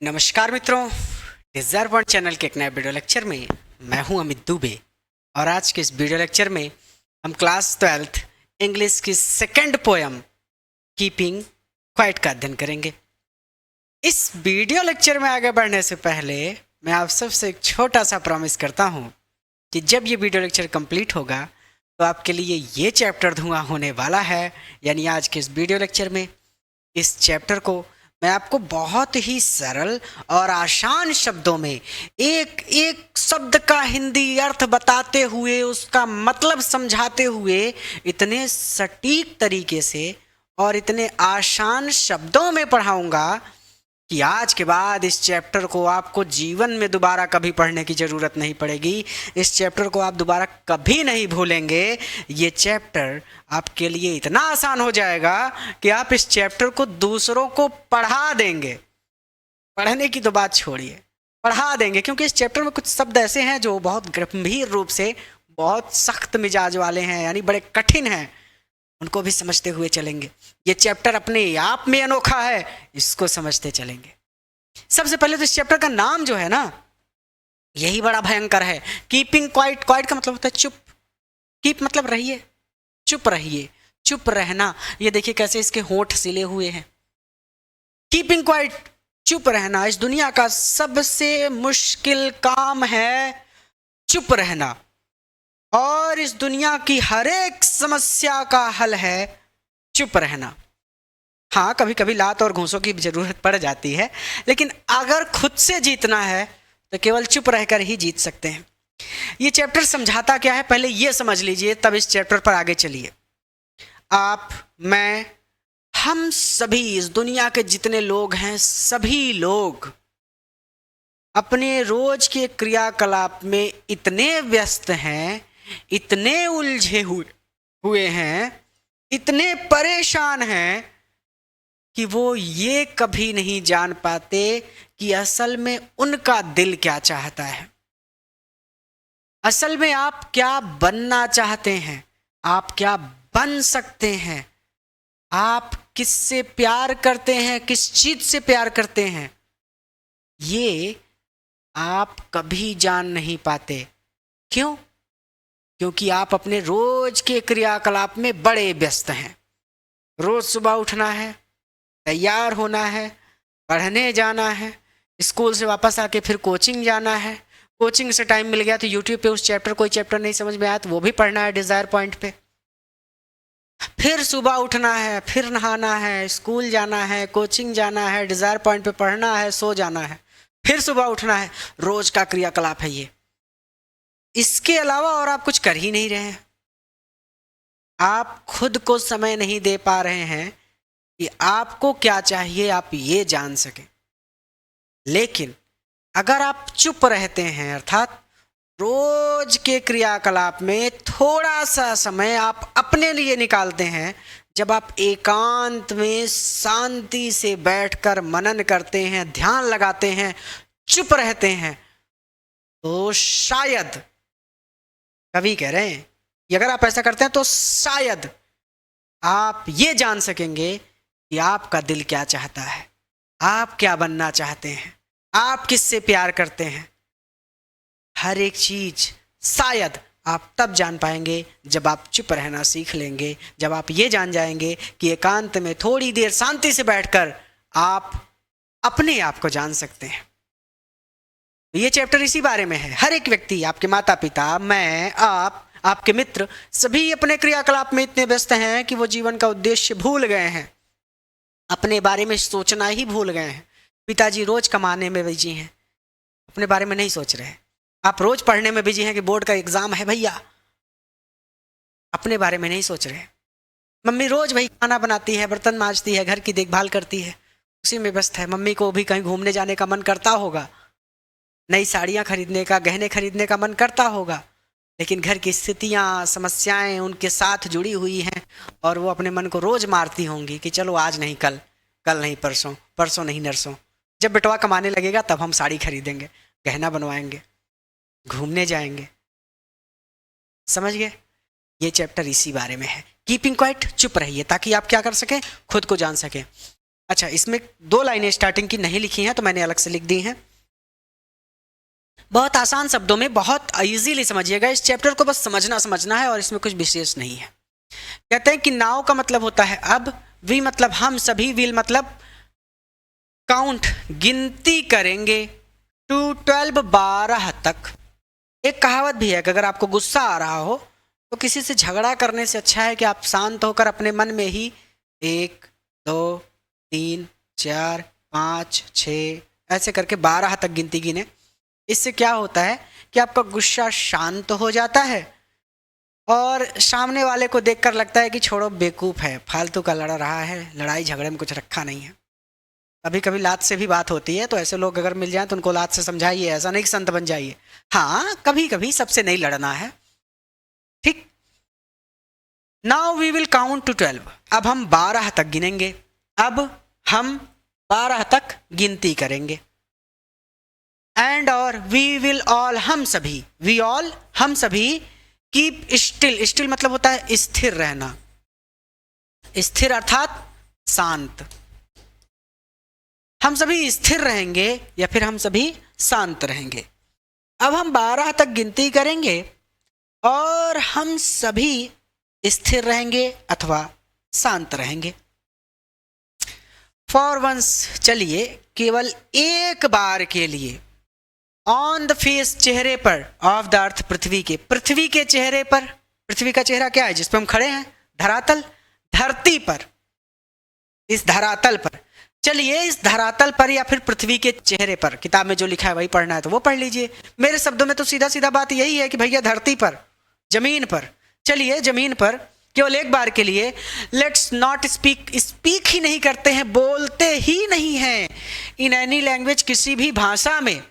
नमस्कार मित्रों, desire point channel के एक नए वीडियो लेक्चर में मैं हूं अमित दुबे। और आज के इस वीडियो लेक्चर में हम क्लास 12th इंग्लिश की सेकंड पोयम कीपिंग क्वाइट का अध्ययन करेंगे। इस वीडियो लेक्चर में आगे बढ़ने से पहले मैं आप सबसे एक छोटा सा प्रॉमिस करता हूं कि जब ये वीडियो लेक्चर कंप्लीट होगा तो आपके लिए ये चैप्टर धुआं होने वाला है। यानी आज के इस वीडियो लेक्चर में इस चैप्टर को मैं आपको बहुत ही सरल और आसान शब्दों में एक एक शब्द का हिंदी अर्थ बताते हुए, उसका मतलब समझाते हुए इतने सटीक तरीके से और इतने आसान शब्दों में पढ़ाऊंगा कि आज के बाद इस चैप्टर को आपको जीवन में दोबारा कभी पढ़ने की ज़रूरत नहीं पड़ेगी। इस चैप्टर को आप दोबारा कभी नहीं भूलेंगे। ये चैप्टर आपके लिए इतना आसान हो जाएगा कि आप इस चैप्टर को दूसरों को पढ़ा देंगे। पढ़ने की तो बात छोड़िए, पढ़ा देंगे, क्योंकि इस चैप्टर में कुछ शब्द ऐसे हैं जो बहुत गंभीर रूप से बहुत सख्त मिजाज वाले हैं, यानी बड़े कठिन हैं। उनको भी समझते हुए चलेंगे। ये चैप्टर अपने आप में अनोखा है, इसको समझते चलेंगे। सबसे पहले तो इस चैप्टर का नाम जो है ना, यही बड़ा भयंकर है। Keeping quiet. क्वाइट का मतलब होता है चुप। कीप मतलब रहिए, चुप रहिए, चुप रहना। ये देखिए कैसे इसके होंठ सिले हुए हैं। कीपिंग क्वाइट, चुप रहना। इस दुनिया का सबसे मुश्किल काम है चुप रहना, और इस दुनिया की हर एक समस्या का हल है चुप रहना। हाँ, कभी कभी लात और घूंसों की जरूरत पड़ जाती है, लेकिन अगर खुद से जीतना है तो केवल चुप रहकर ही जीत सकते हैं। ये चैप्टर समझाता क्या है, पहले ये समझ लीजिए, तब इस चैप्टर पर आगे चलिए। आप, मैं, हम सभी, इस दुनिया के जितने लोग हैं, सभी लोग अपने रोज के क्रियाकलाप में इतने व्यस्त हैं, इतने उलझे हुए हैं, इतने परेशान हैं कि वो ये कभी नहीं जान पाते कि असल में उनका दिल क्या चाहता है। असल में आप क्या बनना चाहते हैं, आप क्या बन सकते हैं, आप किससे प्यार करते हैं, किस चीज से प्यार करते हैं, ये आप कभी जान नहीं पाते। क्यों? क्योंकि आप अपने रोज के क्रियाकलाप में बड़े व्यस्त हैं। रोज सुबह उठना है, तैयार होना है, पढ़ने जाना है, स्कूल से वापस आके फिर कोचिंग जाना है, कोचिंग से टाइम मिल गया तो यूट्यूब पे उस चैप्टर, कोई चैप्टर नहीं समझ में आया तो वो भी पढ़ना है डिज़ायर पॉइंट पे, फिर सुबह उठना है, फिर नहाना है, स्कूल जाना है, कोचिंग जाना है, डिज़ायर पॉइंट पे पढ़ना है, सो जाना है, फिर सुबह उठना है। रोज का क्रियाकलाप है ये। इसके अलावा और आप कुछ कर ही नहीं रहे हैं। आप खुद को समय नहीं दे पा रहे हैं कि आपको क्या चाहिए, आप ये जान सकें। लेकिन अगर आप चुप रहते हैं, अर्थात रोज के क्रियाकलाप में थोड़ा सा समय आप अपने लिए निकालते हैं, जब आप एकांत में शांति से बैठकर मनन करते हैं, ध्यान लगाते हैं, चुप रहते हैं, तो शायद, कवि कह रहे हैं कि अगर आप ऐसा करते हैं तो शायद आप ये जान सकेंगे कि आपका दिल क्या चाहता है, आप क्या बनना चाहते हैं, आप किससे प्यार करते हैं। हर एक चीज शायद आप तब जान पाएंगे जब आप चुप रहना सीख लेंगे, जब आप ये जान जाएंगे कि एकांत में थोड़ी देर शांति से बैठकर आप अपने आप को जान सकते हैं। ये चैप्टर इसी बारे में है। हर एक व्यक्ति, आपके माता पिता, मैं, आप, आपके मित्र, सभी अपने क्रियाकलाप में इतने व्यस्त हैं कि वो जीवन का उद्देश्य भूल गए हैं, अपने बारे में सोचना ही भूल गए हैं। पिताजी रोज कमाने में बिजी हैं, अपने बारे में नहीं सोच रहे। आप रोज पढ़ने में बिजी हैं कि बोर्ड का एग्जाम है भैया, अपने बारे में नहीं सोच रहे। मम्मी रोज वही खाना बनाती है, बर्तन मांजती है, घर की देखभाल करती है, उसी में व्यस्त है। मम्मी को भी कहीं घूमने जाने का मन करता होगा, नई साड़ियाँ खरीदने का, गहने खरीदने का मन करता होगा, लेकिन घर की स्थितियाँ, समस्याएं उनके साथ जुड़ी हुई हैं और वो अपने मन को रोज मारती होंगी कि चलो आज नहीं कल, कल नहीं परसों, परसों नहीं नरसों, जब बेटवा कमाने लगेगा तब हम साड़ी खरीदेंगे, गहना बनवाएंगे, घूमने जाएंगे। समझ गए? ये चैप्टर इसी बारे में है। कीपिंग क्वाइट, चुप रहिए, ताकि आप क्या कर सकें, खुद को जान सकें। अच्छा, इसमें 2 लाइनें स्टार्टिंग की नहीं लिखी हैं तो मैंने अलग से लिख दी हैं। बहुत आसान शब्दों में बहुत इजीली समझिएगा, इस चैप्टर को बस समझना है और इसमें कुछ विशेष नहीं है। कहते हैं कि नाउ का मतलब होता है अब, वी मतलब हम सभी, विल मतलब काउंट गिनती करेंगे, टू 12 12 तक। एक कहावत भी है कि अगर आपको गुस्सा आ रहा हो तो किसी से झगड़ा करने से अच्छा है कि आप शांत होकर अपने मन में ही 1 2 3 4 5 6 ऐसे करके 12 तक गिनती गिने। इससे क्या होता है कि आपका गुस्सा शांत हो जाता है और सामने वाले को देखकर लगता है कि छोड़ो बेवकूफ़ है, फालतू का लड़ रहा है, लड़ाई झगड़े में कुछ रखा नहीं है। कभी कभी लात से भी बात होती है, तो ऐसे लोग अगर मिल जाएं तो उनको लात से समझाइए, ऐसा नहीं कि संत बन जाइए। हाँ, कभी कभी सबसे नहीं लड़ना है, ठीक। Now we will count to 12, अब हम 12 तक गिनेंगे, अब हम 12 तक गिनती करेंगे। एंड और वी विल ऑल हम सभी, वी ऑल हम सभी, कीप स्टिल, स्टिल मतलब होता है स्थिर रहना, स्थिर अर्थात शांत। हम सभी स्थिर रहेंगे या फिर हम सभी शांत रहेंगे। अब हम 12 तक गिनती करेंगे और हम सभी स्थिर रहेंगे अथवा शांत रहेंगे। फॉर वंस, चलिए केवल एक बार के लिए, ऑन द फेस चेहरे पर, ऑफ द अर्थ पृथ्वी के चेहरे पर। पृथ्वी का चेहरा क्या है जिस पर हम खड़े हैं? धरातल, धरती पर, इस धरातल पर। चलिए इस धरातल पर या फिर पृथ्वी के चेहरे पर, किताब में जो लिखा है वही पढ़ना है तो वो पढ़ लीजिए। मेरे शब्दों में तो सीधा सीधा बात यही है कि भैया धरती पर, जमीन पर। चलिए जमीन पर केवल एक बार के लिए, लेट्स नॉट स्पीक, स्पीक ही नहीं करते हैं, बोलते ही नहीं हैं, इन एनी लैंग्वेज, किसी भी भाषा में।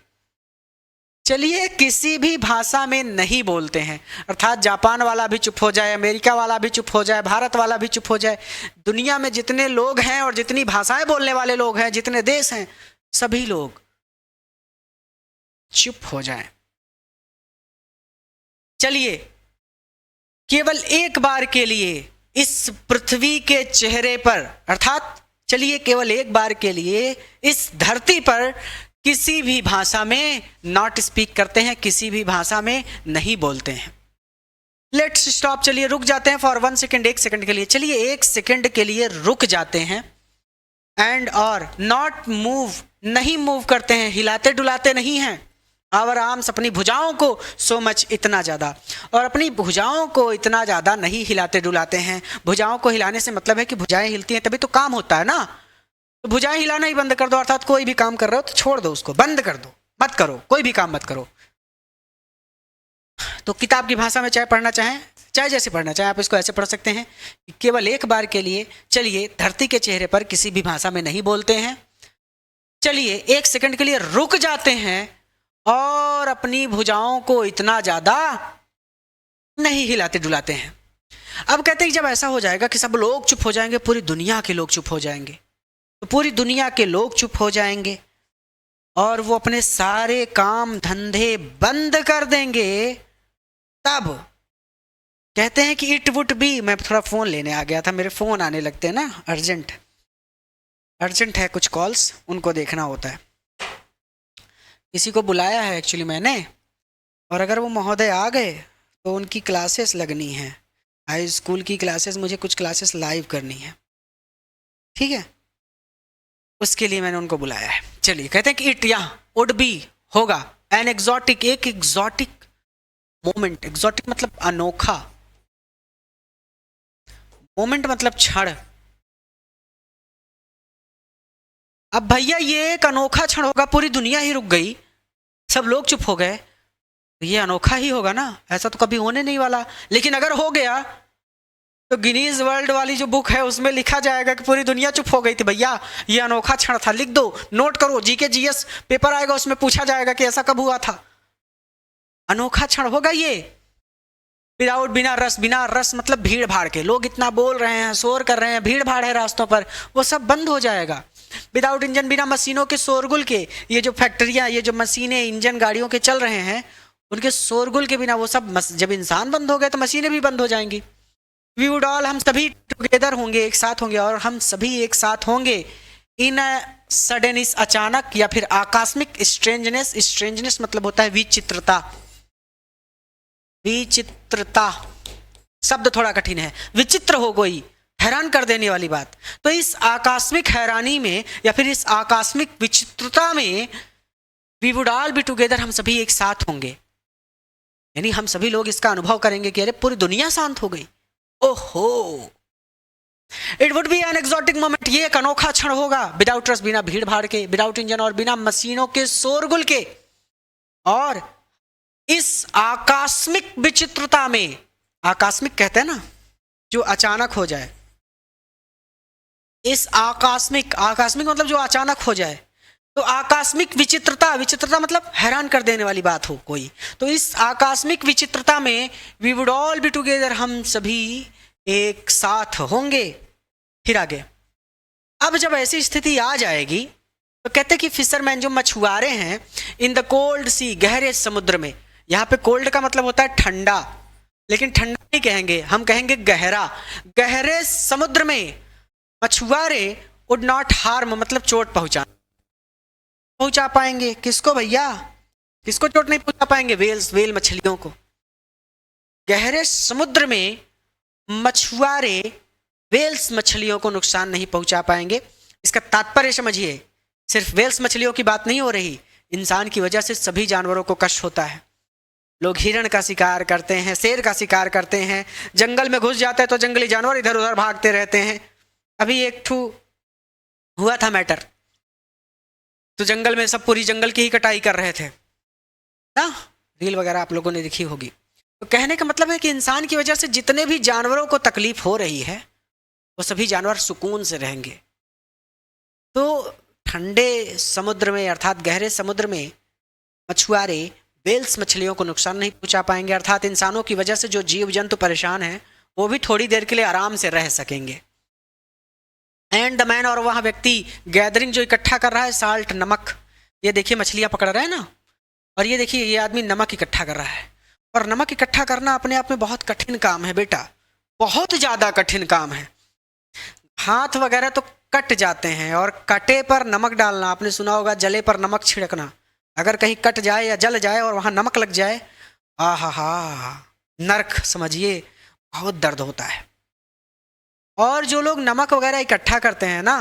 चलिए किसी भी भाषा में नहीं बोलते हैं, अर्थात जापान वाला भी चुप हो जाए, अमेरिका वाला भी चुप हो जाए, भारत वाला भी चुप हो जाए, दुनिया में जितने लोग हैं और जितनी भाषाएं बोलने वाले लोग हैं, जितने देश हैं, सभी लोग चुप हो जाएं। चलिए केवल एक बार के लिए इस पृथ्वी के चेहरे पर, अर्थात चलिए केवल एक बार के लिए इस धरती पर किसी भी भाषा में नॉट स्पीक करते हैं, किसी भी भाषा में नहीं बोलते हैं। लेट्स स्टॉप, चलिए रुक जाते हैं फॉर 1 सेकेंड, 1 सेकेंड के लिए। चलिए 1 सेकेंड के लिए रुक जाते हैं। एंड और नॉट मूव, नहीं मूव करते हैं, हिलाते डुलाते नहीं हैं। आवर आर्म्स, अपनी भुजाओं को, सो मच, इतना ज़्यादा, और अपनी भुजाओं को इतना ज़्यादा नहीं हिलाते डुलाते हैं। भुजाओं को हिलाने से मतलब है कि भुजाएं हिलती हैं तभी तो काम होता है ना, तो भुजाएं हिलाना ही बंद कर दो, अर्थात कोई भी काम कर रहे हो तो छोड़ दो उसको, बंद कर दो, मत करो, कोई भी काम मत करो। तो किताब की भाषा में चाहे पढ़ना चाहें, चाहे जैसे पढ़ना चाहें, आप इसको ऐसे पढ़ सकते हैं कि केवल एक बार के लिए, चलिए धरती के चेहरे पर किसी भी भाषा में नहीं बोलते हैं। चलिए 1 सेकंड के लिए रुक जाते हैं और अपनी भुजाओं को इतना ज़्यादा नहीं हिलाते डुलाते हैं। अब कहते हैं जब ऐसा हो जाएगा कि सब लोग चुप हो जाएंगे, पूरी दुनिया के लोग चुप हो जाएंगे, तो पूरी दुनिया के लोग चुप हो जाएंगे और वो अपने सारे काम धंधे बंद कर देंगे। तब कहते हैं कि इट वुड बी, मैं थोड़ा फ़ोन लेने आ गया था, मेरे फ़ोन आने लगते हैं ना, अर्जेंट है, कुछ कॉल्स उनको देखना होता है। किसी को बुलाया है एक्चुअली मैंने, और अगर वो महोदय आ गए तो उनकी क्लासेस लगनी है, हाई स्कूल की क्लासेस, मुझे कुछ क्लासेस लाइव करनी है, ठीक है, उसके लिए मैंने उनको बुलाया है। चलिए कहते हैं कि इट, यहाँ वुड बी होगा, एन एग्जॉटिक, एक एग्जॉटिक मोमेंट, एग्जॉटिक मतलब अनोखा, मोमेंट मतलब क्षण। अब भैया ये एक अनोखा क्षण होगा, पूरी दुनिया ही रुक गई, सब लोग चुप हो गए, ये अनोखा ही होगा ना, ऐसा तो कभी होने नहीं वाला। लेकिन अगर हो गया तो गिनीज वर्ल्ड वाली जो बुक है उसमें लिखा जाएगा कि पूरी दुनिया चुप हो गई थी, भैया ये अनोखा क्षण था, लिख दो, नोट करो, जीके जीएस पेपर आएगा उसमें पूछा जाएगा कि ऐसा कब हुआ था। अनोखा क्षण होगा ये, विदाउट, बिना रस मतलब भीड़ भाड़ के, लोग इतना बोल रहे हैं, शोर कर रहे हैं, भीड़ भाड़ है रास्तों पर, वो सब बंद हो जाएगा। विदाउट इंजन, बिना मशीनों के शोरगुल के, ये जो फैक्ट्रियाँ, ये जो मशीनें, इंजन गाड़ियों के चल रहे हैं, उनके शोरगुल के बिना वो सब, जब इंसान बंद हो गए तो मशीनें भी बंद हो जाएंगी। वी वुड ऑल, हम सभी टुगेदर होंगे, एक साथ होंगे, और हम सभी एक साथ होंगे इन सडन, इस अचानक, या फिर आकस्मिक। स्ट्रेंजनेस, स्ट्रेंजनेस मतलब होता है विचित्रता। विचित्रता शब्द थोड़ा कठिन है, विचित्र हो गई, हैरान कर देने वाली बात। तो इस आकस्मिक हैरानी में या फिर इस आकस्मिक विचित्रता में we would all be together, हम सभी एक साथ होंगे। यानी हम सभी लोग इसका अनुभव करेंगे कि अरे पूरी दुनिया शांत हो गई, ओहो। It would be an exotic moment, ये एक अनोखा क्षण होगा। विदाउट रस, बिना भीड़ भाड़ के, विदाउट इंजन और बिना मशीनों के शोरगुल के। और इस आकस्मिक विचित्रता में, आकस्मिक कहते हैं ना जो अचानक हो जाए, इस आकस्मिक, आकस्मिक मतलब जो अचानक हो जाए। तो आकस्मिक विचित्रता, विचित्रता मतलब हैरान कर देने वाली बात हो कोई। तो इस आकस्मिक विचित्रता में we would all be together, हम सभी एक साथ होंगे। फिर आगे, अब जब ऐसी स्थिति आ जाएगी तो कहते कि फिशरमैन जो मछुआरे हैं, इन द कोल्ड सी, गहरे समुद्र में। यहाँ पे कोल्ड का मतलब होता है ठंडा, लेकिन ठंडा नहीं कहेंगे, हम कहेंगे गहरा। गहरे समुद्र में मछुआरे वुड नॉट हार्म मतलब चोट पहुंचा पाएंगे। किसको भैया, किसको चोट नहीं पहुंचा पाएंगे? वेल्स, वेल मछलियों को। गहरे समुद्र में मछुआरे वेल्स मछलियों को नुकसान नहीं पहुंचा पाएंगे। इसका तात्पर्य समझिए, सिर्फ वेल्स मछलियों की बात नहीं हो रही, इंसान की वजह से सभी जानवरों को कष्ट होता है। लोग हिरण का शिकार करते हैं, शेर का शिकार करते हैं, जंगल में घुस जाते हैं तो जंगली जानवर इधर उधर भागते रहते हैं। अभी एक ठू हुआ था मैटर, तो जंगल में सब पूरी जंगल की ही कटाई कर रहे थे ना, रील वगैरह आप लोगों ने देखी होगी। तो कहने का मतलब है कि इंसान की वजह से जितने भी जानवरों को तकलीफ हो रही है वो सभी जानवर सुकून से रहेंगे। तो ठंडे समुद्र में अर्थात गहरे समुद्र में मछुआरे वेल्स मछलियों को नुकसान नहीं पहुंचा पाएंगे, अर्थात इंसानों की वजह से जो जीव जंतु परेशान हैं वो भी थोड़ी देर के लिए आराम से रह सकेंगे। एंड द मैन, और वहाँ व्यक्ति गैदरिंग जो इकट्ठा कर रहा है साल्ट, नमक। ये देखिए मछलियाँ पकड़ रहे हैं ना, और ये देखिए ये आदमी नमक इकट्ठा कर रहा है। और नमक इकट्ठा करना अपने आप में बहुत कठिन काम है बेटा, बहुत ज़्यादा कठिन काम है। हाथ वगैरह तो कट जाते हैं, और कटे पर नमक डालना, आपने सुना होगा जले पर नमक छिड़कना। अगर कहीं कट जाए या जल जाए और वहाँ नमक लग जाए, आहा, नरक समझिए, बहुत दर्द होता है। और जो लोग नमक वगैरह इकट्ठा करते हैं ना,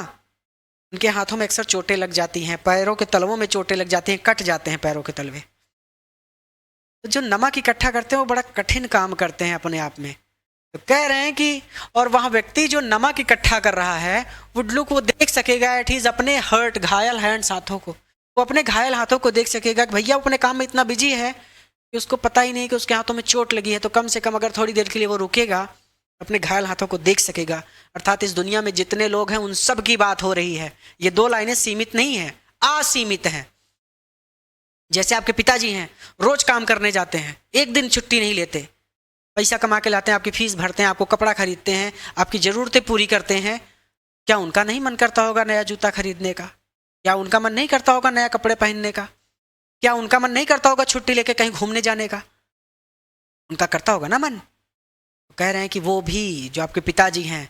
उनके हाथों में अक्सर चोटें लग जाती हैं, पैरों के तलवों में चोटें लग जाती हैं, कट जाते हैं पैरों के तलवे। तो जो नमक इकट्ठा करते हैं वो बड़ा कठिन काम करते हैं अपने आप में। तो कह रहे हैं कि और वहाँ व्यक्ति जो नमक इकट्ठा कर रहा है वुड लुक, वो देख सकेगा एट हीज अपने हर्ट, घायल हैंड्स, हाथों को, वो अपने घायल हाथों को देख सकेगा कि भैया अपने काम में इतना बिजी है कि उसको पता ही नहीं कि उसके हाथों में चोट लगी है। तो कम से कम अगर थोड़ी देर के लिए वो रुकेगा, अपने घायल हाथों को देख सकेगा। अर्थात इस दुनिया में जितने लोग हैं उन सब की बात हो रही है। ये दो लाइनें सीमित नहीं हैं, असीमित हैं। जैसे आपके पिताजी हैं, रोज काम करने जाते हैं, एक दिन छुट्टी नहीं लेते, पैसा कमा के लाते हैं, आपकी फीस भरते हैं, आपको कपड़ा खरीदते हैं, आपकी ज़रूरतें पूरी करते हैं। क्या उनका नहीं मन करता होगा नया जूता खरीदने का? क्या उनका मन नहीं करता होगा नया कपड़े पहनने का? क्या उनका मन नहीं करता होगा छुट्टी लेके कहीं घूमने जाने का? उनका करता होगा ना मन। तो कह रहे हैं कि वो भी, जो आपके पिताजी हैं,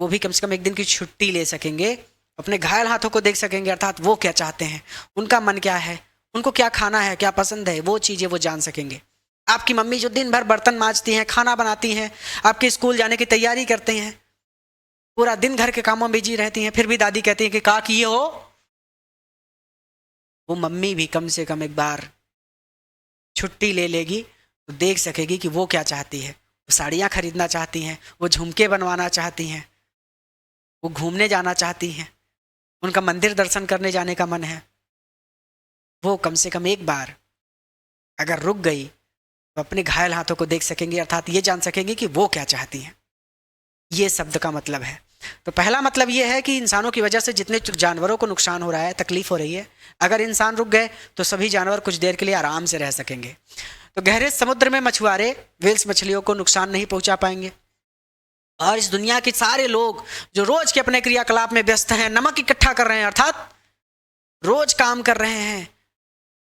वो भी कम से कम एक दिन की छुट्टी ले सकेंगे, अपने घायल हाथों को देख सकेंगे। अर्थात वो क्या चाहते हैं, उनका मन क्या है, उनको क्या खाना है, क्या पसंद है, वो चीज़ें वो जान सकेंगे। आपकी मम्मी जो दिन भर बर्तन मांजती हैं, खाना बनाती हैं, आपके स्कूल जाने की तैयारी करते हैं, पूरा दिन घर के कामों में बिजी रहती हैं, फिर भी दादी कहती हैं कि का किए हो, वो मम्मी भी कम से कम एक बार छुट्टी ले लेगी तो देख सकेगी कि वो क्या चाहती है। वो साड़ियाँ खरीदना चाहती हैं, वो झुमके बनवाना चाहती हैं, वो घूमने जाना चाहती हैं, उनका मंदिर दर्शन करने जाने का मन है। वो कम से कम एक बार अगर रुक गई तो अपने घायल हाथों को देख सकेंगे, अर्थात ये जान सकेंगे कि वो क्या चाहती हैं। ये शब्द का मतलब है। तो पहला मतलब ये है कि इंसानों की वजह से जितने जानवरों को नुकसान हो रहा है, तकलीफ हो रही है, अगर इंसान रुक गए तो सभी जानवर कुछ देर के लिए आराम से रह सकेंगे। तो गहरे समुद्र में मछुआरे वेल्स मछलियों को नुकसान नहीं पहुंचा पाएंगे। और इस दुनिया के सारे लोग जो रोज के अपने क्रियाकलाप में व्यस्त हैं, नमक इकट्ठा कर रहे हैं, अर्थात रोज काम कर रहे हैं,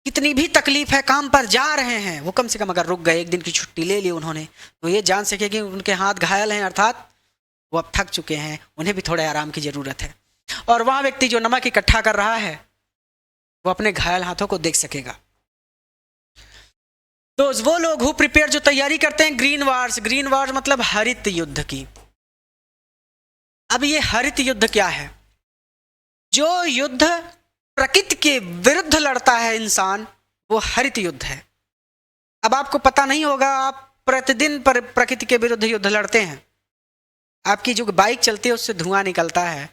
कितनी भी तकलीफ है, काम पर जा रहे हैं, वो कम से कम अगर रुक गए, एक दिन की छुट्टी ले ली उन्होंने, तो ये जान सके कि उनके हाथ घायल हैं, अर्थात वो अब थक चुके हैं, उन्हें भी थोड़े आराम की ज़रूरत है। और वह व्यक्ति जो नमक इकट्ठा कर रहा है वो अपने घायल हाथों को देख सकेगा। तो वो लोग हु प्रिपेयर जो तैयारी करते हैं ग्रीन वार्स मतलब हरित युद्ध की। अब ये हरित युद्ध क्या है? जो युद्ध प्रकृति के विरुद्ध लड़ता है इंसान, वो हरित युद्ध है। अब आपको पता नहीं होगा, आप प्रतिदिन पर प्रकृति के विरुद्ध युद्ध लड़ते हैं। आपकी जो बाइक चलती है उससे धुआं निकलता है,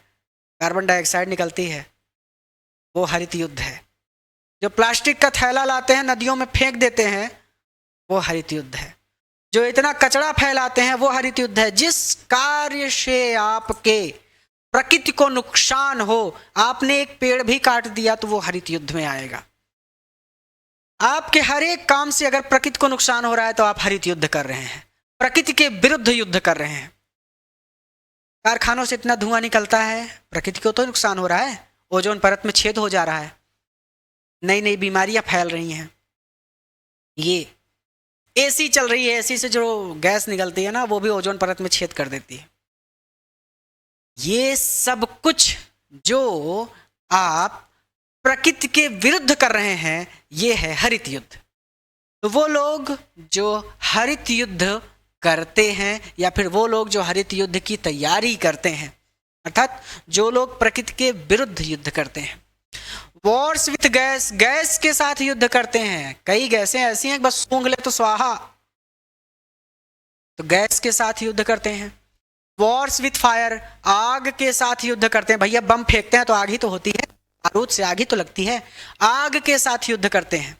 कार्बन डाइऑक्साइड निकलती है, वो हरित युद्ध है। जो प्लास्टिक का थैला लाते हैं नदियों में फेंक देते हैं, वो हरित युद्ध है। जो इतना कचरा फैलाते हैं, वो हरित युद्ध है। जिस कार्य से आपके प्रकृति को नुकसान हो, आपने एक पेड़ भी काट दिया तो वो हरित युद्ध में आएगा। आपके हर एक काम से अगर प्रकृति को नुकसान हो रहा है तो आप हरित युद्ध कर रहे हैं, प्रकृति के विरुद्ध युद्ध कर रहे हैं। कारखानों से इतना धुआं निकलता है, प्रकृति को तो नुकसान हो रहा है, ओजोन परत में छेद हो जा रहा है, नई नई बीमारियां फैल रही हैं। ये एसी चल रही है, एसी से जो गैस निकलती है ना, वो भी ओजोन परत में छेद कर देती है। ये सब कुछ जो आप प्रकृति के विरुद्ध कर रहे हैं, ये है हरित युद्ध। तो वो लोग जो हरित युद्ध करते हैं, या फिर वो लोग जो हरित युद्ध की तैयारी करते हैं, अर्थात जो लोग प्रकृति के विरुद्ध युद्ध करते हैं, वॉर्स विथ गैस के साथ युद्ध करते हैं। कई गैसें ऐसी हैं बस सूंघ ले तो स्वाहा, तो गैस के साथ युद्ध करते हैं। वॉर्स विथ फायर, आग के साथ युद्ध करते हैं। भैया बम फेंकते हैं तो आग ही तो होती है, बारूद से आग ही तो लगती है, आग के साथ युद्ध करते हैं।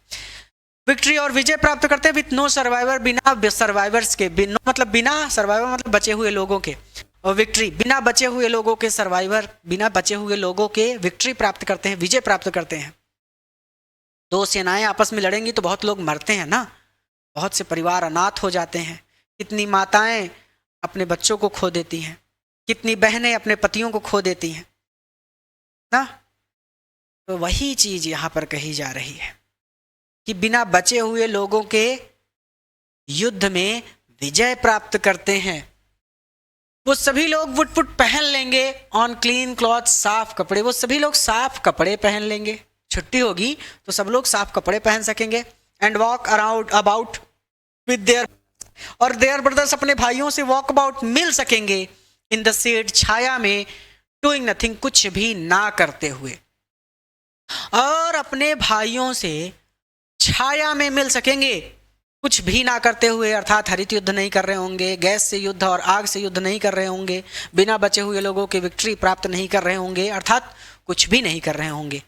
विक्ट्री और विजय प्राप्त करते हैं विथ नो सर्वाइवर, बिना सर्वाइवर्स के, नो मतलब बिना, सर्वाइवर मतलब बचे हुए लोगों के, और विक्ट्री बिना बचे हुए लोगों के, सर्वाइवर बिना बचे हुए लोगों के विक्ट्री प्राप्त करते हैं, विजय प्राप्त करते हैं। दो सेनाएं आपस में लड़ेंगी तो बहुत लोग मरते हैं ना, बहुत से परिवार अनाथ हो जाते हैं, कितनी माताएं अपने बच्चों को खो देती हैं, कितनी बहनें अपने पतियों को खो देती हैं ना। तो वही चीज यहां पर कही जा रही है कि बिना बचे हुए लोगों के युद्ध में विजय प्राप्त करते हैं। वो सभी लोग वुटपुट पहन लेंगे, ऑन क्लीन क्लॉथ, साफ कपड़े, वो सभी लोग साफ कपड़े पहन लेंगे। छुट्टी होगी तो सब लोग साफ कपड़े पहन सकेंगे। And walk around about with their, और देयर ब्रदर्स अपने भाइयों से वॉक अबाउट मिल सकेंगे इन द शेड, छाया में, डूइंग नथिंग, कुछ भी ना करते हुए। और अपने भाइयों से छाया में मिल सकेंगे कुछ भी ना करते हुए, अर्थात हरित युद्ध नहीं कर रहे होंगे, गैस से युद्ध और आग से युद्ध नहीं कर रहे होंगे, बिना बचे हुए लोगों की विक्ट्री प्राप्त नहीं कर रहे होंगे, अर्थात कुछ भी नहीं कर रहे होंगे।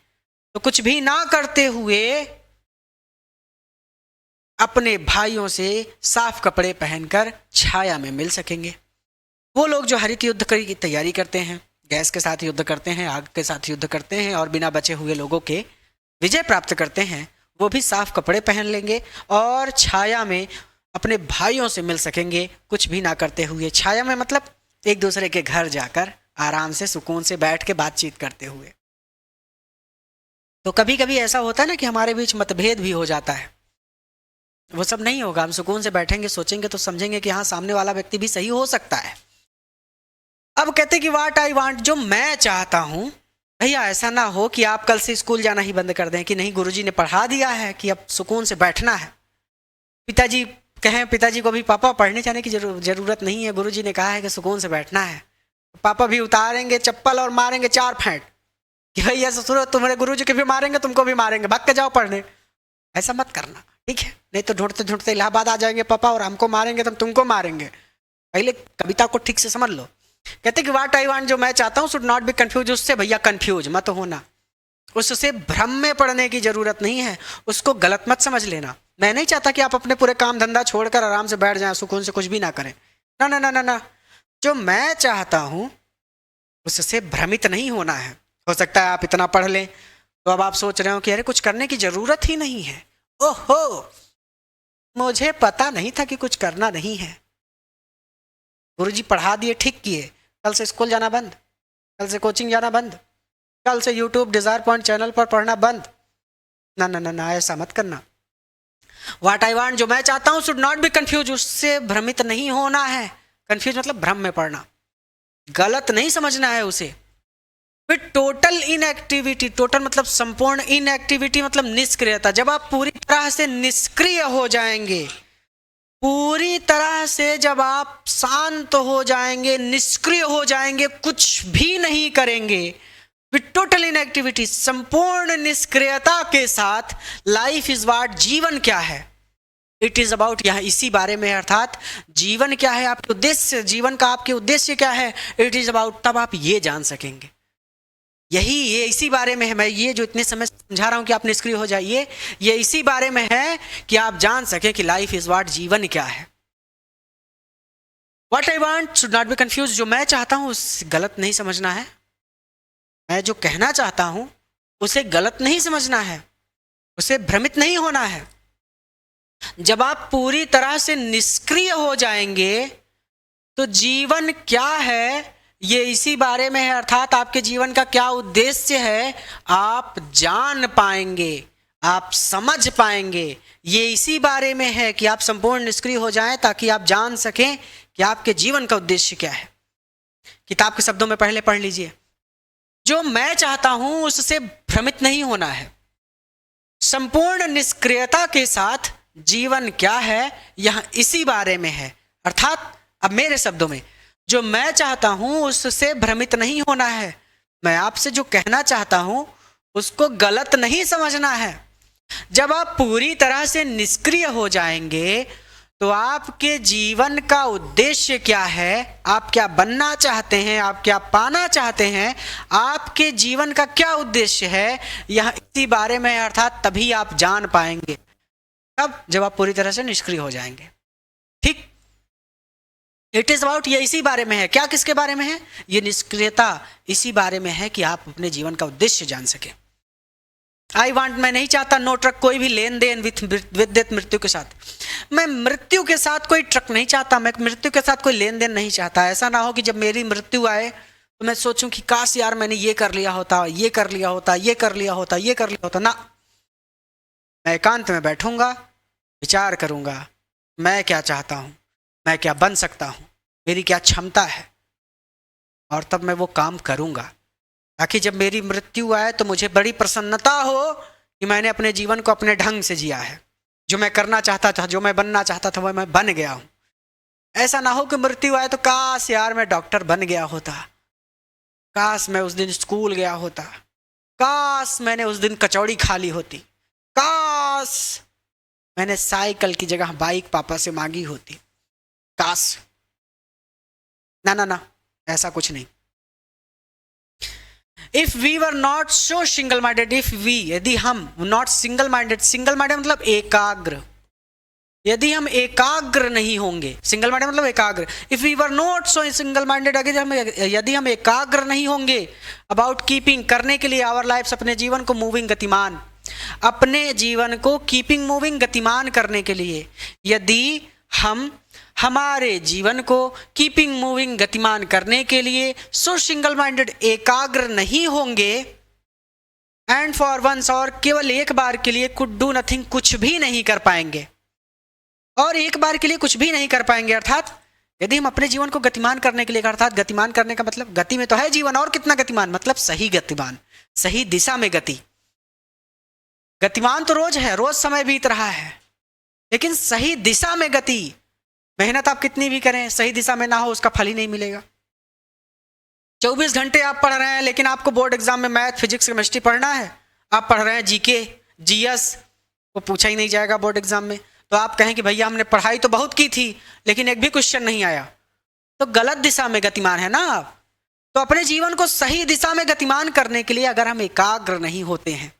तो कुछ भी ना करते हुए अपने भाइयों से साफ कपड़े पहनकर छाया में मिल सकेंगे। वो लोग जो हरित युद्ध की तैयारी करते हैं, गैस के साथ युद्ध करते हैं, आग के साथ युद्ध करते हैं और बिना बचे हुए लोगों के विजय प्राप्त करते हैं, वो भी साफ कपड़े पहन लेंगे और छाया में अपने भाइयों से मिल सकेंगे कुछ भी ना करते हुए। छाया में मतलब एक दूसरे के घर जाकर आराम से सुकून से बैठ के बातचीत करते हुए। तो कभी कभी ऐसा होता है ना कि हमारे बीच मतभेद भी हो जाता है, वो सब नहीं होगा। हम सुकून से बैठेंगे, सोचेंगे तो समझेंगे कि हाँ, सामने वाला व्यक्ति भी सही हो सकता है। अब कहते कि व्हाट आई वांट, जो मैं चाहता हूं। भैया ऐसा ना हो कि आप कल से स्कूल जाना ही बंद कर दें कि नहीं, गुरुजी ने पढ़ा दिया है कि अब सुकून से बैठना है। पिताजी कहें, पिताजी को भी पापा पढ़ने जाने की जरूरत नहीं है, गुरुजी ने कहा है कि सुकून से बैठना है। पापा भी उतारेंगे चप्पल और मारेंगे 4 फेंट कि भैया ससुर तुम्हारे गुरुजी के भी मारेंगे, तुमको भी मारेंगे, भाग के जाओ पढ़ने। ऐसा मत करना, ठीक है? नहीं तो ढूंढते ढूंढते इलाहाबाद आ जाएंगे पापा और हमको मारेंगे, तब तुमको मारेंगे। पहले कविता को ठीक से समझ लो। कहते कि व्हाट आई वांट, जो मैं चाहता हूं, शुड नॉट बी कंफ्यूज, उससे भैया कंफ्यूज मत होना, उससे भ्रम में पड़ने की जरूरत नहीं है, उसको गलत मत समझ लेना। मैं नहीं चाहता कि आप अपने पूरे काम धंधा छोड़कर आराम से बैठ जाएं, सुकून से कुछ भी ना करें। ना ना ना ना ना, जो मैं चाहता हूं उससे भ्रमित नहीं होना है। हो सकता है आप इतना पढ़ लें तो अब आप सोच रहे हो कि अरे कुछ करने की जरूरत ही नहीं है। ओहो, मुझे पता नहीं था कि कुछ करना नहीं है। गुरुजी पढ़ा दिए, ठीक किए, कल से स्कूल जाना बंद, कल से कोचिंग जाना बंद, कल से यूट्यूब डिजायर पॉइंट चैनल पर पढ़ना बंद। ना ना ना ना, ऐसा मत करना। व्हाट आई वांट, जो मैं चाहता हूं, शुड नॉट बी कंफ्यूज, उससे भ्रमित नहीं होना है। कंफ्यूज मतलब भ्रम में पड़ना, गलत नहीं समझना है उसे। फिर टोटल इनएक्टिविटी, टोटल मतलब संपूर्ण, इनएक्टिविटी मतलब निष्क्रियता। जब आप पूरी तरह से निष्क्रिय हो जाएंगे, पूरी तरह से जब आप शांत हो जाएंगे, निष्क्रिय हो जाएंगे, कुछ भी नहीं करेंगे, विद टोटल इनएक्टिविटी, संपूर्ण निष्क्रियता के साथ, लाइफ इज व्हाट, जीवन क्या है, इट इज अबाउट, यहाँ इसी बारे में है, अर्थात जीवन क्या है, आपके उद्देश्य, जीवन का आपके उद्देश्य क्या है, इट इज अबाउट, तब आप ये जान सकेंगे। यही ये इसी बारे में है, मैं ये जो इतने समय समझा रहा हूं कि आप निष्क्रिय हो जाइए, ये इसी बारे में है कि आप जान सके कि लाइफ इज व्हाट, जीवन क्या है। What I want should not be confuse, जो मैं चाहता हूं उसे गलत नहीं समझना है, मैं जो कहना चाहता हूं उसे गलत नहीं समझना है, उसे भ्रमित नहीं होना है। जब आप पूरी तरह से निष्क्रिय हो जाएंगे तो जीवन क्या है ये इसी बारे में है, अर्थात आपके जीवन का क्या उद्देश्य है आप जान पाएंगे, आप समझ पाएंगे। ये इसी बारे में है कि आप संपूर्ण निष्क्रिय हो जाएं ताकि आप जान सकें कि आपके जीवन का उद्देश्य क्या है। किताब के शब्दों में पहले पढ़ लीजिए, जो मैं चाहता हूं उससे भ्रमित नहीं होना है। संपूर्ण निष्क्रियता के साथ जीवन क्या है यह इसी बारे में है, अर्थात अब मेरे शब्दों में, जो मैं चाहता हूं उससे भ्रमित नहीं होना है। मैं आपसे जो कहना चाहता हूं उसको गलत नहीं समझना है। जब आप पूरी तरह से निष्क्रिय हो जाएंगे तो आपके जीवन का उद्देश्य क्या है, आप क्या बनना चाहते हैं, आप क्या पाना चाहते हैं, आपके जीवन का क्या उद्देश्य है, यह इसी बारे में है, अर्थात तभी आप जान पाएंगे, तब जब आप पूरी तरह से निष्क्रिय हो जाएंगे। ठीक, इट इज अबाउट, ये इसी बारे में है। क्या किसके बारे में है, ये निष्क्रियता इसी बारे में है कि आप अपने जीवन का उद्देश्य जान सके। आई वांट, मैं नहीं चाहता नो ट्रक, कोई भी लेन देन विद मृत्यु के साथ, मैं मृत्यु के साथ कोई ट्रक नहीं चाहता, मैं मृत्यु के साथ कोई लेन देन नहीं चाहता। ऐसा ना हो कि जब मेरी मृत्यु आए तो मैं सोचूं कि काश यार मैंने ये कर लिया होता, ये कर लिया होता, ये कर लिया होता, ये कर लिया होता। ना, मैं एकांत में बैठूंगा, विचार करूंगा मैं क्या चाहता हूं, मैं क्या बन सकता हूं, मेरी क्या क्षमता है, और तब मैं वो काम करूंगा ताकि जब मेरी मृत्यु आए तो मुझे बड़ी प्रसन्नता हो कि मैंने अपने जीवन को अपने ढंग से जिया है, जो मैं करना चाहता था, जो मैं बनना चाहता था वो मैं बन गया हूं। ऐसा ना हो कि मृत्यु आए तो काश यार मैं डॉक्टर बन गया होता, काश मैं उस दिन स्कूल गया होता, काश मैंने उस दिन कचौड़ी खा ली होती, काश मैंने साइकिल की जगह बाइक पापा से मांगी होती, काश। ना ना ना, ऐसा कुछ नहीं। If we were not so single minded, if we, यदि हम not single minded, single minded मतलब एकाग्र, यदि हम एकाग्र नहीं होंगे, सिंगल माइंडेड मतलब एकाग्र, if we were not so single minded, यदि हम एकाग्र नहीं होंगे अबाउट कीपिंग, करने के लिए आवर लाइफ्स, अपने जीवन को मूविंग, गतिमान, अपने जीवन को कीपिंग मूविंग, गतिमान करने के लिए यदि हम हमारे जीवन को कीपिंग मूविंग, गतिमान करने के लिए सो सिंगल माइंडेड, एकाग्र नहीं होंगे, एंड फॉर वंस, और केवल एक बार के लिए, कुड डू नथिंग, कुछ भी नहीं कर पाएंगे, और एक बार के लिए कुछ भी नहीं कर पाएंगे, अर्थात यदि हम अपने जीवन को गतिमान करने के लिए, अर्थात गतिमान करने का मतलब गति में तो है जीवन, और कितना गतिमान, मतलब सही गतिमान, सही दिशा में गति। गतिमान तो रोज है, रोज समय बीत रहा है, लेकिन सही दिशा में गति, मेहनत आप कितनी भी करें सही दिशा में ना हो उसका फल ही नहीं मिलेगा। 24 घंटे आप पढ़ रहे हैं लेकिन आपको बोर्ड एग्जाम में मैथ, फिजिक्स, केमिस्ट्री पढ़ना है, आप पढ़ रहे हैं जीके, जीएस, वो पूछा ही नहीं जाएगा बोर्ड एग्जाम में, तो आप कहें कि भैया हमने पढ़ाई तो बहुत की थी लेकिन एक भी क्वेश्चन नहीं आया, तो गलत दिशा में गतिमान है ना आप। तो अपने जीवन को सही दिशा में गतिमान करने के लिए अगर हम एकाग्र नहीं होते हैं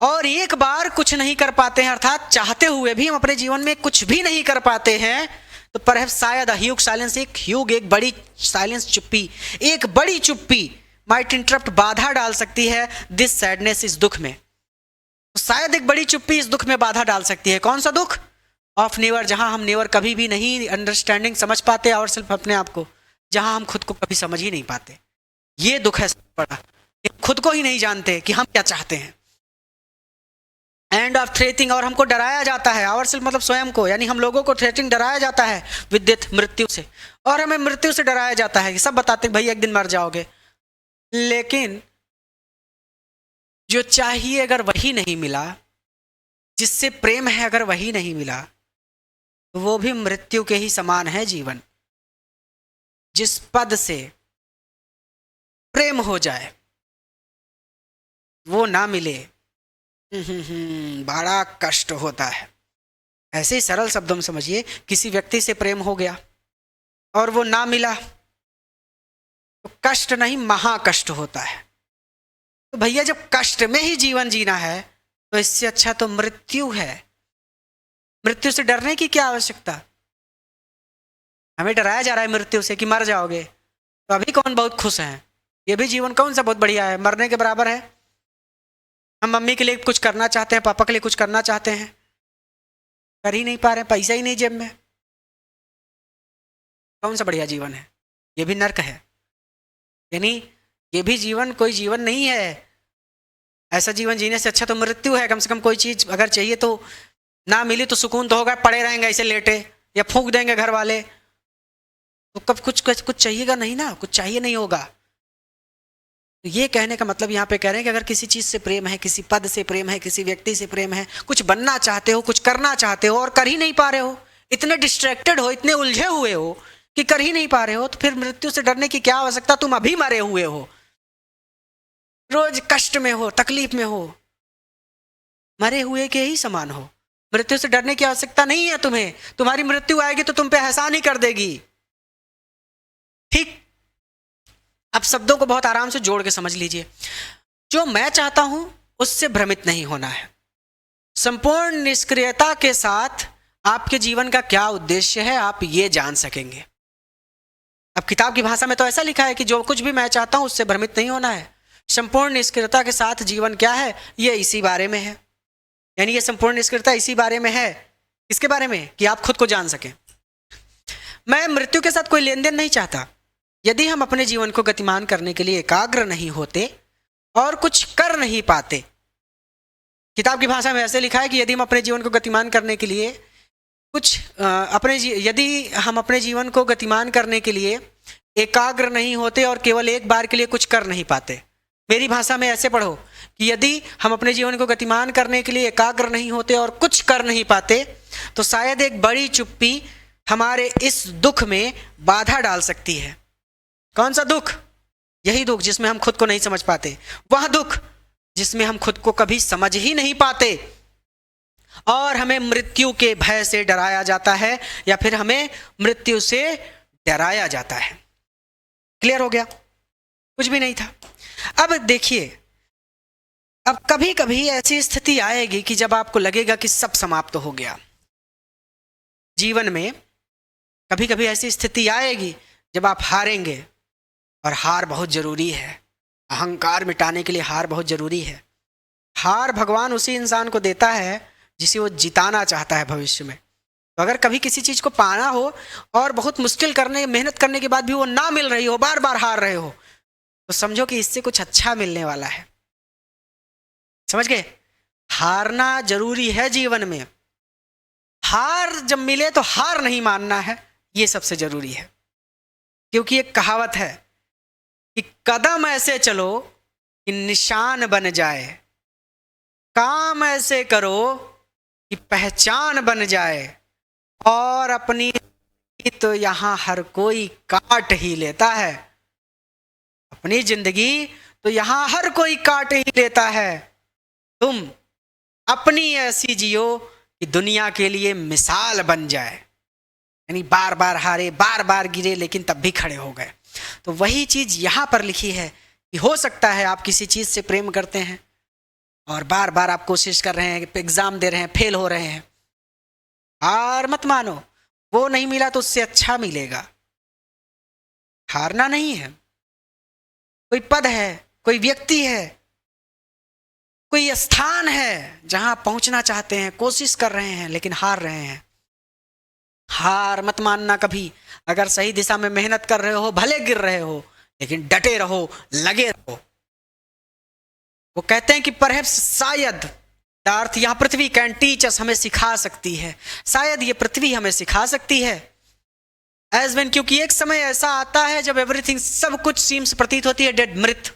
और एक बार कुछ नहीं कर पाते हैं, अर्थात चाहते हुए भी हम अपने जीवन में कुछ भी नहीं कर पाते हैं, तो पर शायद ह्यूग साइलेंस, एक बड़ी साइलेंस, चुप्पी, एक बड़ी चुप्पी माइट इंटरप्ट, बाधा डाल सकती है दिस सैडनेस, इस दुख में। तो शायद एक बड़ी चुप्पी इस दुख में बाधा डाल सकती है। कौन सा दुख? ऑफ नेवर, जहां हम नेवर कभी भी नहीं अंडरस्टैंडिंग समझ पाते और सिर्फ अपने आप को, जहां हम खुद को कभी समझ ही नहीं पाते। ये दुख है सबसे बड़ा, खुद को ही नहीं जानते कि हम क्या चाहते हैं। एंड ऑफ थ्रेटिंग, और हमको डराया जाता है, आवर सेल्फ मतलब स्वयं को, यानी हम लोगों को थ्रेटिंग, डराया जाता है विद डेथ, मृत्यु से, और हमें मृत्यु से डराया जाता है कि सब बताते हैं भाई एक दिन मर जाओगे, लेकिन जो चाहिए अगर वही नहीं मिला, जिससे प्रेम है अगर वही नहीं मिला, तो वो भी मृत्यु के ही समान है जीवन। जिस पद से प्रेम हो जाए वो ना मिले, बड़ा कष्ट होता है। ऐसे ही सरल शब्दों में समझिए, किसी व्यक्ति से प्रेम हो गया और वो ना मिला तो कष्ट नहीं महाकष्ट होता है। तो भैया जब कष्ट में ही जीवन जीना है तो इससे अच्छा तो मृत्यु है। मृत्यु से डरने की क्या आवश्यकता? हमें डराया जा रहा है मृत्यु से कि मर जाओगे, तो अभी कौन बहुत खुश हैं? ये भी जीवन कौन सा बहुत बढ़िया है, मरने के बराबर है। हम मम्मी के लिए कुछ करना चाहते हैं, पापा के लिए कुछ करना चाहते हैं, कर ही नहीं पा रहे, पैसा ही नहीं जेब में। कौन सा बढ़िया जीवन है? ये भी नर्क है। यानी ये भी जीवन कोई जीवन नहीं है। ऐसा जीवन जीने से अच्छा तो मृत्यु है। कम से कम कोई चीज अगर चाहिए तो ना मिली तो सुकून तो होगा, पड़े रहेंगे ऐसे लेटे, या फूंक देंगे घर वाले, तो कब कुछ चाहिएगा नहीं ना, कुछ चाहिए नहीं होगा। तो ये कहने का मतलब यहाँ पे कह रहे हैं कि अगर किसी चीज से प्रेम है, किसी पद से प्रेम है, किसी व्यक्ति से प्रेम है, कुछ बनना चाहते हो, कुछ करना चाहते हो और कर ही नहीं पा रहे हो, इतने डिस्ट्रैक्टेड हो, इतने उलझे हुए हो कि कर ही नहीं पा रहे हो, तो फिर मृत्यु से डरने की क्या आवश्यकता? तुम अभी मरे हुए हो, रोज कष्ट में हो, तकलीफ में हो, मरे हुए के ही समान हो। मृत्यु से डरने की आवश्यकता नहीं है तुम्हें। तुम्हारी मृत्यु आएगी तो तुम पे एहसान ही कर देगी। ठीक, अब शब्दों को बहुत आराम से जोड़ के समझ लीजिए। जो मैं चाहता हूं उससे भ्रमित नहीं होना है। संपूर्ण निष्क्रियता के साथ आपके जीवन का क्या उद्देश्य है आप ये जान सकेंगे। अब किताब की भाषा में तो ऐसा लिखा है कि जो कुछ भी मैं चाहता हूं उससे भ्रमित नहीं होना है। संपूर्ण निष्क्रियता के साथ जीवन क्या है, ये इसी बारे में है। यानी ये संपूर्ण निष्क्रियता इसी बारे में है। इसके बारे में कि आप खुद को जान सकें। मैं मृत्यु के साथ कोई लेन देन नहीं चाहता। यदि हम अपने जीवन को गतिमान करने के लिए एकाग्र नहीं होते और कुछ कर नहीं पाते, किताब की भाषा में ऐसे लिखा है कि यदि हम अपने जीवन को गतिमान करने के लिए यदि हम अपने जीवन को गतिमान करने के लिए एकाग्र नहीं होते और केवल एक बार के लिए कुछ कर नहीं पाते। मेरी भाषा में ऐसे पढ़ो कि यदि हम अपने जीवन को गतिमान करने के लिए एकाग्र नहीं होते और कुछ कर नहीं पाते, तो शायद एक बड़ी चुप्पी हमारे इस दुख में बाधा डाल सकती है। कौन सा दुख? यही दुख जिसमें हम खुद को नहीं समझ पाते, वह दुख जिसमें हम खुद को कभी समझ ही नहीं पाते और हमें मृत्यु के भय से डराया जाता है या फिर हमें मृत्यु से डराया जाता है। क्लियर हो गया? कुछ भी नहीं था। अब देखिए, अब कभी कभी ऐसी स्थिति आएगी कि जब आपको लगेगा कि सब समाप्त हो गया। जीवन में कभी कभी ऐसी स्थिति आएगी जब आप हारेंगे, और हार बहुत जरूरी है। अहंकार मिटाने के लिए हार बहुत जरूरी है। हार भगवान उसी इंसान को देता है जिसे वो जिताना चाहता है भविष्य में। तो अगर कभी किसी चीज को पाना हो और बहुत मुश्किल करने, मेहनत करने के बाद भी वो ना मिल रही हो, बार बार हार रहे हो, तो समझो कि इससे कुछ अच्छा मिलने वाला है। समझ गए? हारना जरूरी है जीवन में। हार जब मिले तो हार नहीं मानना है, ये सबसे जरूरी है। क्योंकि एक कहावत है कि कदम ऐसे चलो कि निशान बन जाए, काम ऐसे करो कि पहचान बन जाए, और अपनी तो यहां हर कोई काट ही लेता है। अपनी जिंदगी तो यहां हर कोई काट ही लेता है। तुम अपनी ऐसी जियो कि दुनिया के लिए मिसाल बन जाए। यानी बार बार हारे, बार बार गिरे, लेकिन तब भी खड़े हो गए। तो वही चीज यहां पर लिखी है कि हो सकता है आप किसी चीज से प्रेम करते हैं और बार बार आप कोशिश कर रहे हैं, एग्जाम दे रहे हैं, फेल हो रहे हैं। हार मत मानो, वो नहीं मिला तो उससे अच्छा मिलेगा। हारना नहीं है। कोई पद है, कोई व्यक्ति है, कोई स्थान है जहां पहुंचना चाहते हैं, कोशिश कर रहे हैं, लेकिन हार रहे हैं। हार मत मानना कभी। अगर सही दिशा में मेहनत कर रहे हो, भले गिर रहे हो, लेकिन डटे रहो, लगे रहो। वो कहते हैं कि परहैप्स, शायद, अर्थ यहाँ पृथ्वी कैन टीच अस, हमें सिखा सकती है। शायद ये पृथ्वी हमें सिखा सकती है। एज वेन, क्योंकि एक समय ऐसा आता है जब एवरीथिंग, सब कुछ सीम्स, प्रतीत होती है डेड, मृत।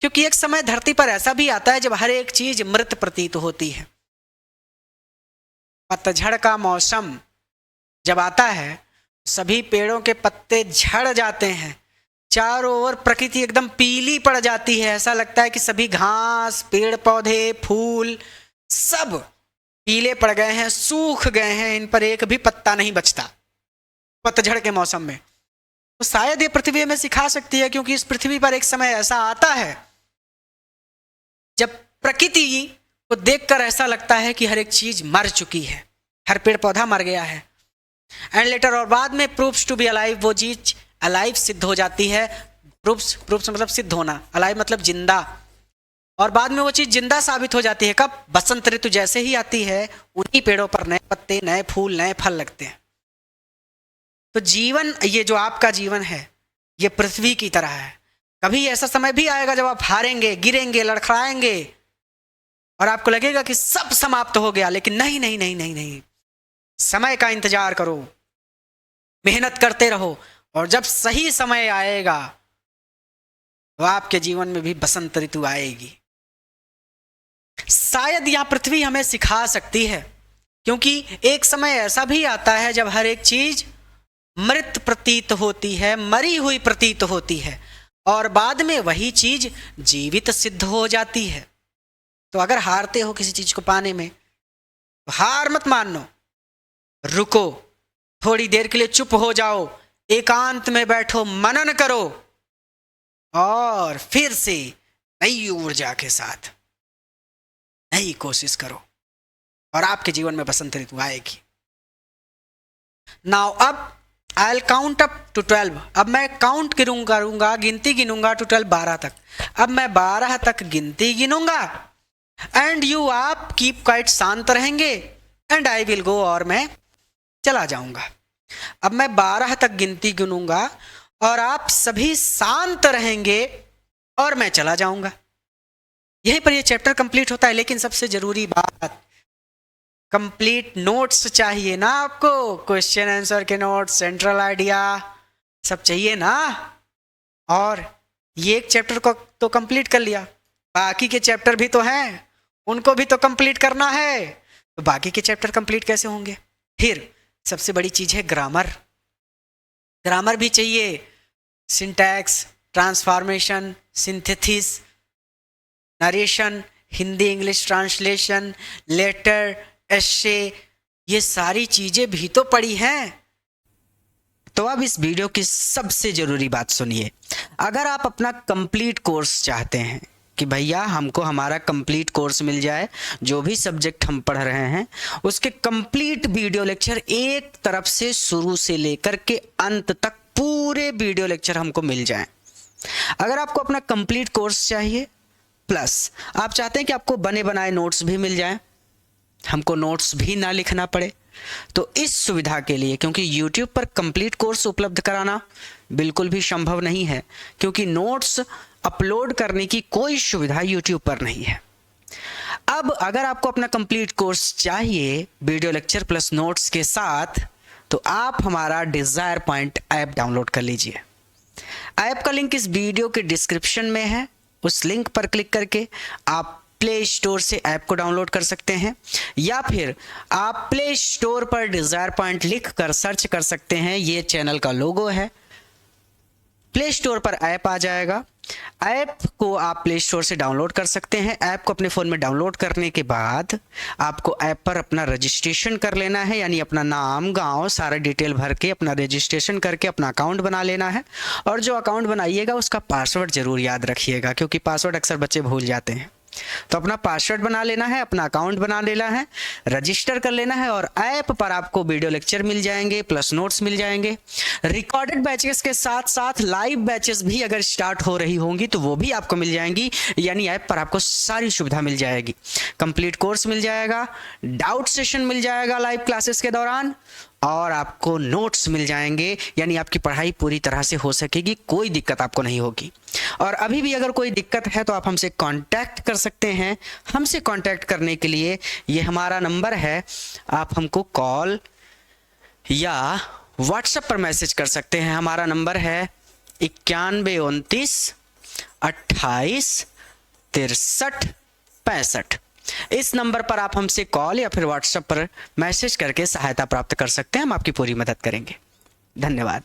क्योंकि एक समय धरती पर ऐसा भी आता है जब हर एक चीज मृत प्रतीत होती है। पतझड़ का मौसम जब आता है, सभी पेड़ों के पत्ते झड़ जाते हैं, चारों ओर प्रकृति एकदम पीली पड़ जाती है। ऐसा लगता है कि सभी घास, पेड़ पौधे, फूल सब पीले पड़ गए हैं, सूख गए हैं, इन पर एक भी पत्ता नहीं बचता पतझड़ के मौसम में। तो शायद ये पृथ्वी हमें सिखा सकती है, क्योंकि इस पृथ्वी पर एक समय ऐसा आता है जब प्रकृति को देखकर ऐसा लगता है कि हर एक चीज मर चुकी है, हर पेड़ पौधा मर गया है। एंड लेटर, और बाद में प्रूव्स टू बी अलाइव, वो चीज अलाइव सिद्ध हो जाती है। प्रूव्स मतलब सिद्ध होना, अलाइव मतलब जिंदा, और बाद में वो चीज जिंदा साबित हो जाती है। कब? बसंत ऋतु जैसे ही आती है, उन्हीं पेड़ों पर नए पत्ते, नए फूल, नए फल लगते हैं। तो जीवन, ये जो आपका जीवन है, ये पृथ्वी की तरह है। कभी ऐसा समय भी आएगा जब आप हारेंगे, गिरेंगे, लड़खड़ाएंगे और आपको लगेगा कि सब समाप्त हो गया, लेकिन नहीं नहीं नहीं नहीं नहीं, समय का इंतजार करो, मेहनत करते रहो, और जब सही समय आएगा तो आपके जीवन में भी बसंत ऋतु आएगी। शायद यहां पृथ्वी हमें सिखा सकती है, क्योंकि एक समय ऐसा भी आता है जब हर एक चीज मृत प्रतीत होती है, मरी हुई प्रतीत होती है, और बाद में वही चीज जीवित सिद्ध हो जाती है। तो अगर हारते हो किसी चीज को पाने में, तो हार मत मानो, रुको, थोड़ी देर के लिए चुप हो जाओ, एकांत में बैठो, मनन करो, और फिर से नई ऊर्जा के साथ नई कोशिश करो, और आपके जीवन में बसंत ऋतु आएगी। नाउ अब I will count up to 12। अब मैं काउंट करूंगा, गिनती गिनूंगा टू 12, 12 तक। अब मैं 12 तक गिनती गिनूंगा, एंड यू, आप कीप क्वाइट, शांत रहेंगे, एंड आई विल गो, और मैं चला जाऊंगा। अब मैं 12 तक गिनती गिनूंगा और आप सभी शांत रहेंगे और मैं चला जाऊंगा। यहीं पर ये चैप्टर कंप्लीट होता है। लेकिन सबसे जरूरी बात, कंप्लीट नोट्स चाहिए ना आपको, क्वेश्चन आंसर के नोट्स, सेंट्रल आइडिया सब चाहिए ना। और ये एक चैप्टर को तो कंप्लीट कर लिया, बाकी के चैप्टर भी तो हैं, उनको भी तो कंप्लीट करना है। तो बाकी के चैप्टर कंप्लीट कैसे होंगे? फिर सबसे बड़ी चीज है ग्रामर। ग्रामर भी चाहिए, syntax, transformation, synthesis, narration, Hindi English translation, letter, essay, ये सारी चीजें भी तो पड़ी हैं। तो अब इस वीडियो की सबसे जरूरी बात सुनिए। अगर आप अपना कंप्लीट कोर्स चाहते हैं कि भैया हमको हमारा कंप्लीट कोर्स मिल जाए, जो भी सब्जेक्ट हम पढ़ रहे हैं उसके कंप्लीट वीडियो लेक्चर एक तरफ से शुरू से लेकर के अंत तक पूरे वीडियो लेक्चर हमको मिल जाएं। अगर आपको अपना कंप्लीट कोर्स चाहिए, प्लस आप चाहते हैं कि आपको बने बनाए नोट्स भी मिल जाएं, हमको नोट्स भी ना लिखना पड़े, तो इस सुविधा के लिए, क्योंकि YouTube पर कंप्लीट कोर्स उपलब्ध कराना बिल्कुल भी संभव नहीं है, क्योंकि नोट्स अपलोड करने की कोई सुविधा YouTube पर नहीं है। अब अगर आपको अपना कंप्लीट कोर्स चाहिए वीडियो लेक्चर प्लस नोट्स के साथ, तो आप हमारा डिजायर पॉइंट ऐप डाउनलोड कर लीजिए। ऐप का लिंक इस वीडियो के डिस्क्रिप्शन में है, उस लिंक पर क्लिक करके आप प्ले स्टोर से ऐप को डाउनलोड कर सकते हैं, या फिर आप प्ले स्टोर पर डिजायर पॉइंट लिख कर सर्च कर सकते हैं। ये चैनल का लोगो है, प्ले स्टोर पर ऐप आ जाएगा। ऐप को आप प्ले स्टोर से डाउनलोड कर सकते हैं। ऐप को अपने फ़ोन में डाउनलोड करने के बाद आपको ऐप पर अपना रजिस्ट्रेशन कर लेना है, यानी अपना नाम, गांव, सारा डिटेल भर के अपना रजिस्ट्रेशन करके अपना अकाउंट बना लेना है। और जो अकाउंट बनाइएगा उसका पासवर्ड ज़रूर याद रखिएगा, क्योंकि पासवर्ड अक्सर बच्चे भूल जाते हैं। तो अपना पासवर्ड बना लेना है, अपना अकाउंट बना लेना है, रजिस्टर कर लेना है, और ऐप पर आपको वीडियो लेक्चर मिल जाएंगे प्लस नोट्स मिल जाएंगे। रिकॉर्डेड बैचेस के साथ साथ लाइव बैचेस भी अगर स्टार्ट हो रही होंगी तो वो भी आपको मिल जाएंगी, यानी ऐप पर आपको सारी सुविधा मिल जाएगी। कंप्लीट कोर्स मिल जाएगा, डाउट सेशन मिल जाएगा लाइव क्लासेस के दौरान, और आपको नोट्स मिल जाएंगे, यानी आपकी पढ़ाई पूरी तरह से हो सकेगी, कोई दिक्कत आपको नहीं होगी। और अभी भी अगर कोई दिक्कत है तो आप हमसे कांटेक्ट कर सकते हैं। हमसे कांटेक्ट करने के लिए ये हमारा नंबर है, आप हमको कॉल या व्हाट्सएप पर मैसेज कर सकते हैं। हमारा नंबर है 9129 286365। इस नंबर पर आप हमसे कॉल या फिर व्हाट्सएप पर मैसेज करके सहायता प्राप्त कर सकते हैं। हम आपकी पूरी मदद करेंगे। धन्यवाद।